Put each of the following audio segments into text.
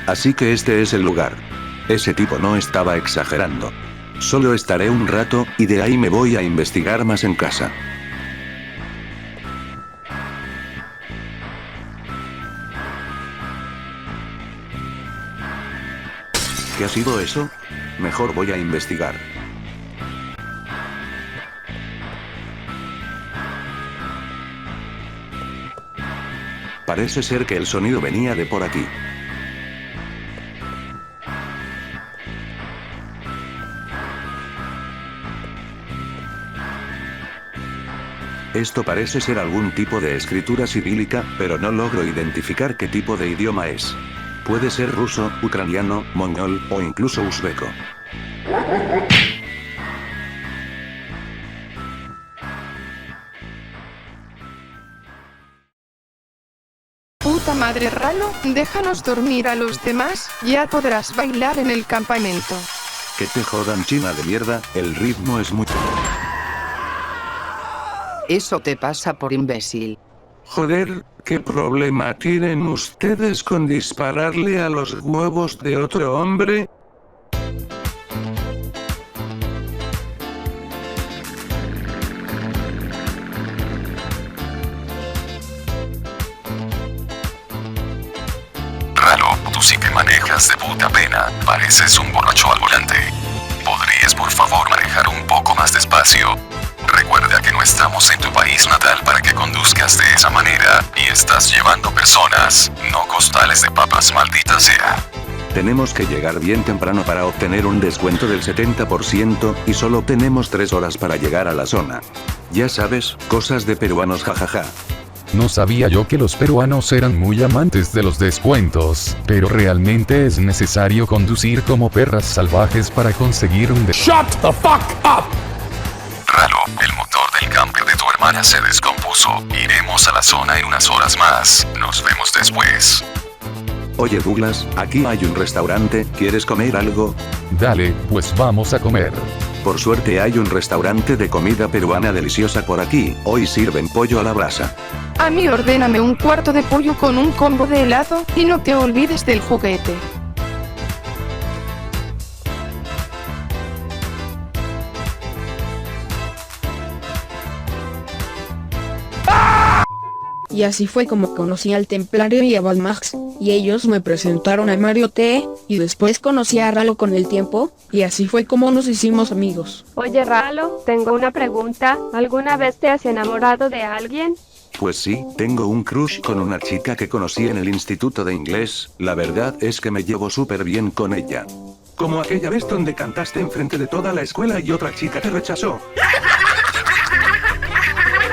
Así que este es el lugar. Ese tipo no estaba exagerando. Solo estaré un rato, y de ahí me voy a investigar más en casa. ¿Qué ha sido eso? Mejor voy a investigar. Parece ser que el sonido venía de por aquí. Esto parece ser algún tipo de escritura cirílica, pero no logro identificar qué tipo de idioma es. Puede ser ruso, ucraniano, mongol, o incluso uzbeco. Puta madre Ralo, déjanos dormir a los demás, ya podrás bailar en el campamento. Que te jodan, china de mierda, el ritmo es muy... Eso te pasa por imbécil. Joder, ¿qué problema tienen ustedes con dispararle a los huevos de otro hombre? Ralo, tú sí que manejas de puta pena, pareces un borracho al volante. ¿Podrías por favor manejar un poco más despacio? Recuerda que no estamos en tu país natal para que conduzcas de esa manera, y estás llevando personas, no costales de papas, maldita sea. Tenemos que llegar bien temprano para obtener un descuento del 70%, y solo tenemos 3 horas para llegar a la zona. Ya sabes, cosas de peruanos, jajaja. No sabía yo que los peruanos eran muy amantes de los descuentos, pero realmente es necesario conducir como perras salvajes para conseguir un ¡Shut the fuck up! Ralo, el motor del camper de tu hermana se descompuso. Iremos a la zona en unas horas más. Nos vemos después. Oye Douglas, aquí hay un restaurante, ¿quieres comer algo? Dale, pues vamos a comer. Por suerte hay un restaurante de comida peruana deliciosa por aquí, hoy sirven pollo a la brasa. A mí ordéname un cuarto de pollo con un combo de helado, y no te olvides del juguete. Y así fue como conocí al Templario y a Valmax, y ellos me presentaron a Mario T, y después conocí a Ralo con el tiempo, y así fue como nos hicimos amigos. Oye Ralo, tengo una pregunta, ¿alguna vez te has enamorado de alguien? Pues sí, tengo un crush con una chica que conocí en el instituto de inglés, la verdad es que me llevo súper bien con ella. Como aquella vez donde cantaste enfrente de toda la escuela y otra chica te rechazó.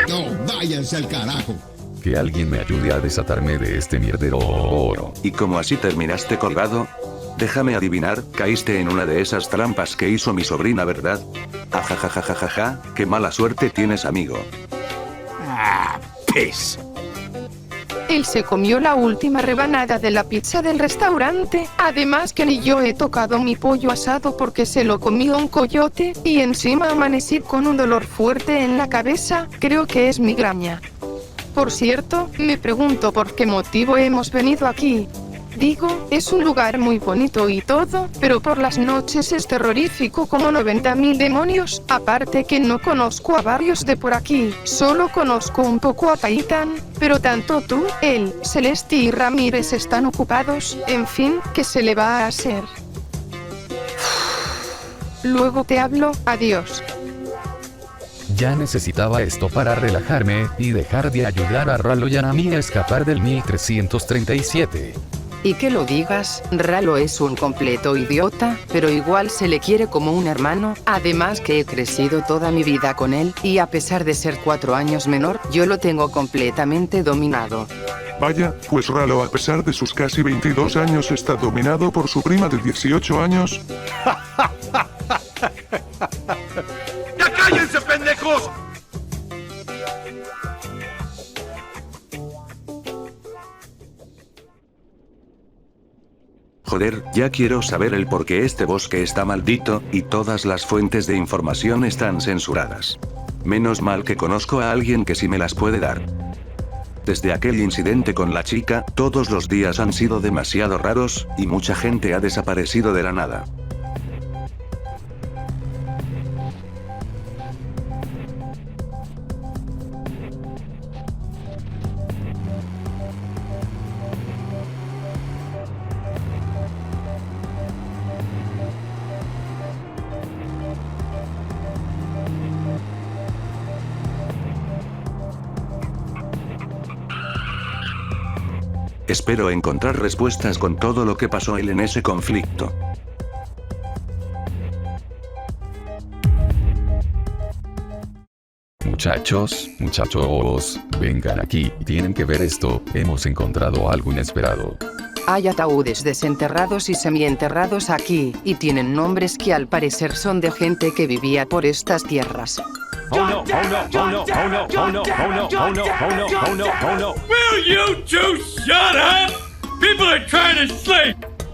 No, váyanse al carajo. Que alguien me ayude a desatarme de este mierdero. ¿Y como así terminaste colgado? Déjame adivinar, caíste en una de esas trampas que hizo mi sobrina, ¿verdad? Ajajajajaja, qué mala suerte tienes, amigo. Ah, pez. Él se comió la última rebanada de la pizza del restaurante, además que ni yo he tocado mi pollo asado porque se lo comió un coyote, y encima amanecí con un dolor fuerte en la cabeza, creo que es migraña. Por cierto, me pregunto por qué motivo hemos venido aquí. Digo, es un lugar muy bonito y todo, pero por las noches es terrorífico como 90.000 demonios, aparte que no conozco a varios de por aquí, solo conozco un poco a Taitan, pero tanto tú, él, Celeste y Ramírez están ocupados, en fin, ¿qué se le va a hacer? Luego te hablo, adiós. Ya necesitaba esto para relajarme, y dejar de ayudar a Ralo y a Nami a escapar del 1337. Y que lo digas, Ralo es un completo idiota, pero igual se le quiere como un hermano, además que he crecido toda mi vida con él, y a pesar de ser 4 años menor, yo lo tengo completamente dominado. Vaya, pues Ralo a pesar de sus casi 22 años está dominado por su prima de 18 años. ¡Ya cállense, pendejos! Joder, ya quiero saber el por qué este bosque está maldito, y todas las fuentes de información están censuradas. Menos mal que conozco a alguien que sí me las puede dar. Desde aquel incidente con la chica, todos los días han sido demasiado raros, y mucha gente ha desaparecido de la nada. Espero encontrar respuestas con todo lo que pasó él en ese conflicto. Muchachos, vengan aquí, tienen que ver esto, hemos encontrado algo inesperado. Hay ataúdes desenterrados y semienterrados aquí, y tienen nombres que al parecer son de gente que vivía por estas tierras.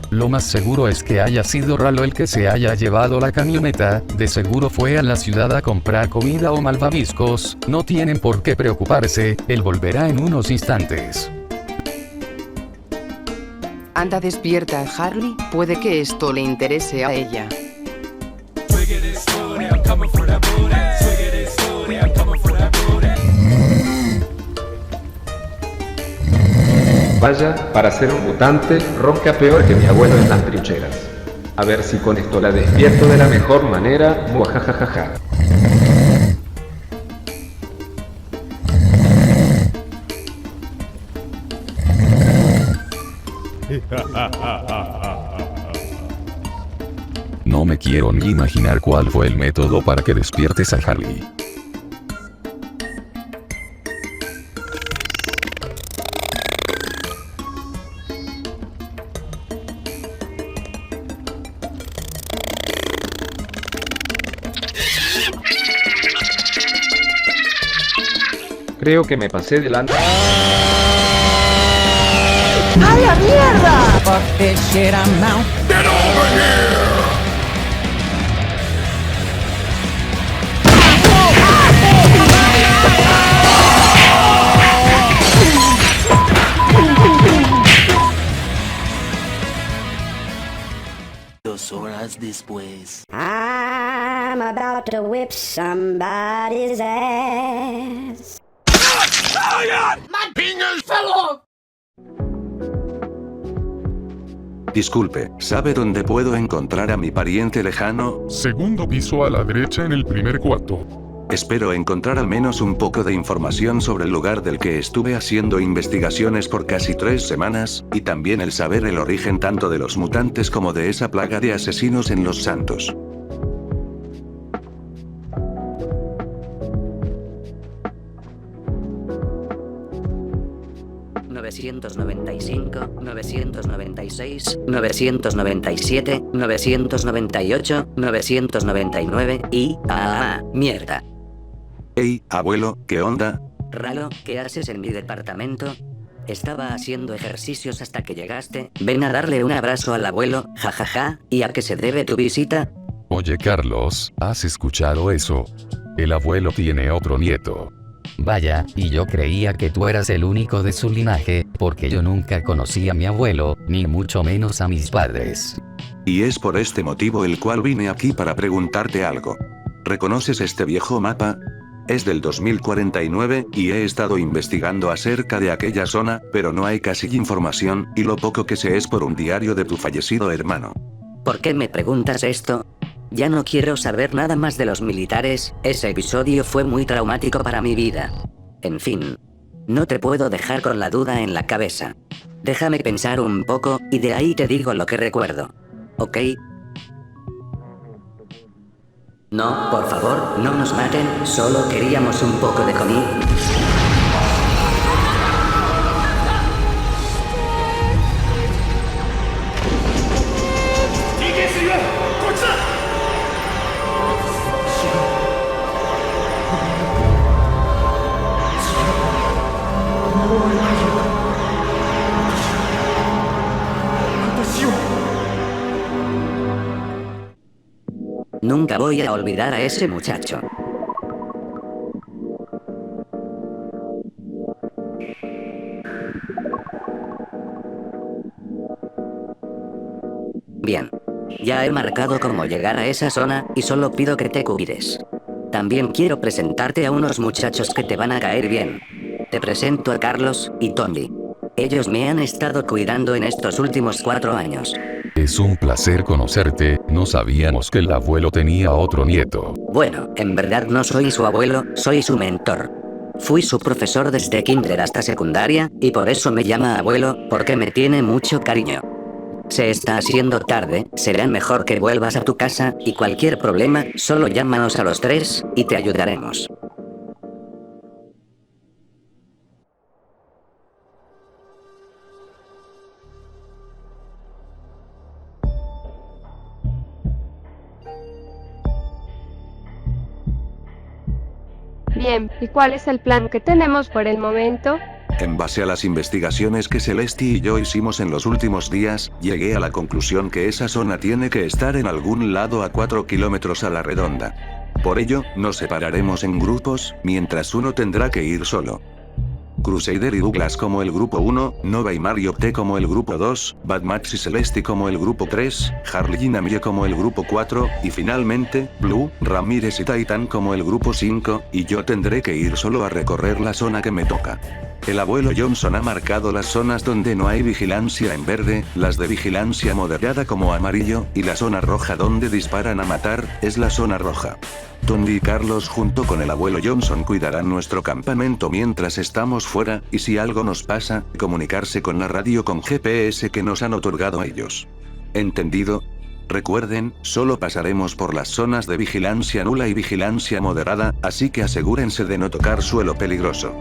Lo más seguro es que haya sido Ralo el que se haya llevado la camioneta, de seguro fue a la ciudad a comprar comida o malvaviscos, no tienen por qué preocuparse, él volverá en unos instantes. Anda despierta, Harley, puede que esto le interese a ella. Vaya, para ser un mutante, ronca peor que mi abuelo en las trincheras. A ver si con esto la despierto de la mejor manera, muajajajaja. No me quiero ni imaginar cuál fue el método para que despiertes a Harley. Creo que me pasé delante. ¡A la mierda! Fuck this shit, I'm out. Get over here! Dos horas después. I'm about to whip somebody's ass. Oh my God! My fingers fell off! Disculpe, ¿sabe dónde puedo encontrar a mi pariente lejano? Segundo piso a la derecha en el primer cuarto. Espero encontrar al menos un poco de información sobre el lugar del que estuve haciendo investigaciones por casi 3 semanas, y también el saber el origen tanto de los mutantes como de esa plaga de asesinos en Los Santos. $995, $996, $997, $998, $999 y... ¡ah, mierda! Hey, abuelo, ¿qué onda? Ralo, ¿qué haces en mi departamento? Estaba haciendo ejercicios hasta que llegaste. Ven a darle un abrazo al abuelo, jajaja. ¿Y a qué se debe tu visita? Oye Carlos, ¿has escuchado eso? El abuelo tiene otro nieto. Vaya, y yo creía que tú eras el único de su linaje, porque yo nunca conocí a mi abuelo, ni mucho menos a mis padres. Y es por este motivo el cual vine aquí para preguntarte algo. ¿Reconoces este viejo mapa? Es del 2049, y he estado investigando acerca de aquella zona, pero no hay casi información, y lo poco que sé es por un diario de tu fallecido hermano. ¿Por qué me preguntas esto? Ya no quiero saber nada más de los militares, ese episodio fue muy traumático para mi vida. En fin, no te puedo dejar con la duda en la cabeza. Déjame pensar un poco, y de ahí te digo lo que recuerdo. ¿Ok? No, por favor, no nos maten, solo queríamos un poco de comida. Nunca voy a olvidar a ese muchacho. Bien. Ya he marcado cómo llegar a esa zona, y solo pido que te cuides. También quiero presentarte a unos muchachos que te van a caer bien. Te presento a Carlos y Tony. Ellos me han estado cuidando en estos últimos 4 años. Es un placer conocerte, no sabíamos que el abuelo tenía otro nieto. Bueno, en verdad no soy su abuelo, soy su mentor. Fui su profesor desde kinder hasta secundaria, y por eso me llama abuelo, porque me tiene mucho cariño. Se está haciendo tarde, será mejor que vuelvas a tu casa, y cualquier problema, solo llámanos a los 3, y te ayudaremos. Bien, ¿y cuál es el plan que tenemos por el momento? En base a las investigaciones que Celesti y yo hicimos en los últimos días, llegué a la conclusión que esa zona tiene que estar en algún lado a 4 kilómetros a la redonda. Por ello, nos separaremos en grupos, mientras uno tendrá que ir solo. Crusader y Douglas como el grupo 1, Nova y Mario T como el grupo 2, Bad Max y Celesti como el grupo 3, Harley y Namie como el grupo 4, y finalmente, Blue, Ramírez y Titan como el grupo 5, y yo tendré que ir solo a recorrer la zona que me toca. El abuelo Johnson ha marcado las zonas donde no hay vigilancia en verde, las de vigilancia moderada como amarillo, y la zona roja donde disparan a matar, es la zona roja. Tony y Carlos junto con el abuelo Johnson cuidarán nuestro campamento mientras estamos fuera, y si algo nos pasa, comunicarse con la radio con GPS que nos han otorgado ellos. ¿Entendido? Recuerden, solo pasaremos por las zonas de vigilancia nula y vigilancia moderada, así que asegúrense de no tocar suelo peligroso.